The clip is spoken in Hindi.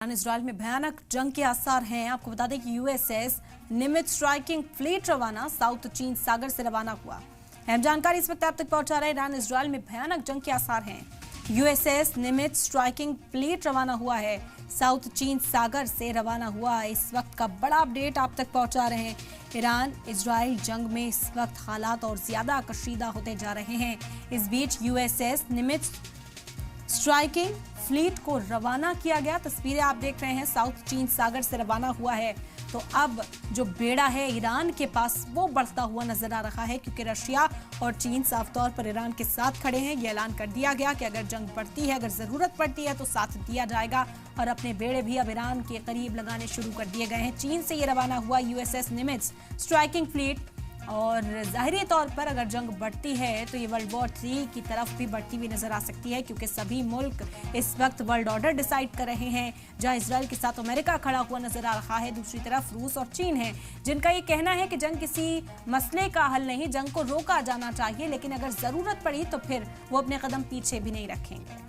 इजराइल में भयानक जंग के आसार हैं। आपको बता दें कि यूएसएस निमित्ज स्ट्राइकिंग फ्लीट रवाना साउथ चीन सागर से रवाना हुआ। अहम जानकारी इस वक्त आप तक पहुंचा रहे हैं। ईरान इजराइल में भयानक जंग के आसार हैं। यूएसएस निमित्ज स्ट्राइकिंग फ्लीट रवाना हुआ है, साउथ चीन सागर से रवाना हुआ। इस वक्त का बड़ा अपडेट आप तक पहुंचा रहे हैं। ईरान इजराइल जंग में इस वक्त हालात और ज्यादा कशीदा होते जा रहे हैं। इस बीच यूएसएस निमित्ज स्ट्राइकिंग फ्लीट को रवाना किया गया। तस्वीरें आप देख रहे हैं, साउथ चीन सागर से रवाना हुआ है। तो अब जो बेड़ा है ईरान के पास वो बढ़ता हुआ नजर आ रहा है, क्योंकि रशिया और चीन साफ तौर पर ईरान के साथ खड़े हैं। ये ऐलान कर दिया गया कि अगर जंग बढ़ती है, अगर जरूरत पड़ती है तो साथ दिया जाएगा। और अपने बेड़े भी अब ईरान के करीब लगाने शुरू कर दिए गए हैं। चीन से ये रवाना हुआ यूएसएस निमित्ज स्ट्राइकिंग फ्लीट, और जाहिरी तौर पर अगर जंग बढ़ती है तो ये वर्ल्ड वॉर 3 की तरफ भी बढ़ती हुई नजर आ सकती है, क्योंकि सभी मुल्क इस वक्त वर्ल्ड ऑर्डर डिसाइड कर रहे हैं। जहां इजराइल के साथ अमेरिका खड़ा हुआ नजर आ रहा है, दूसरी तरफ रूस और चीन है, जिनका ये कहना है कि जंग किसी मसले का हल नहीं, जंग को रोका जाना चाहिए, लेकिन अगर जरूरत पड़ी तो फिर वो अपने कदम पीछे भी नहीं रखेंगे।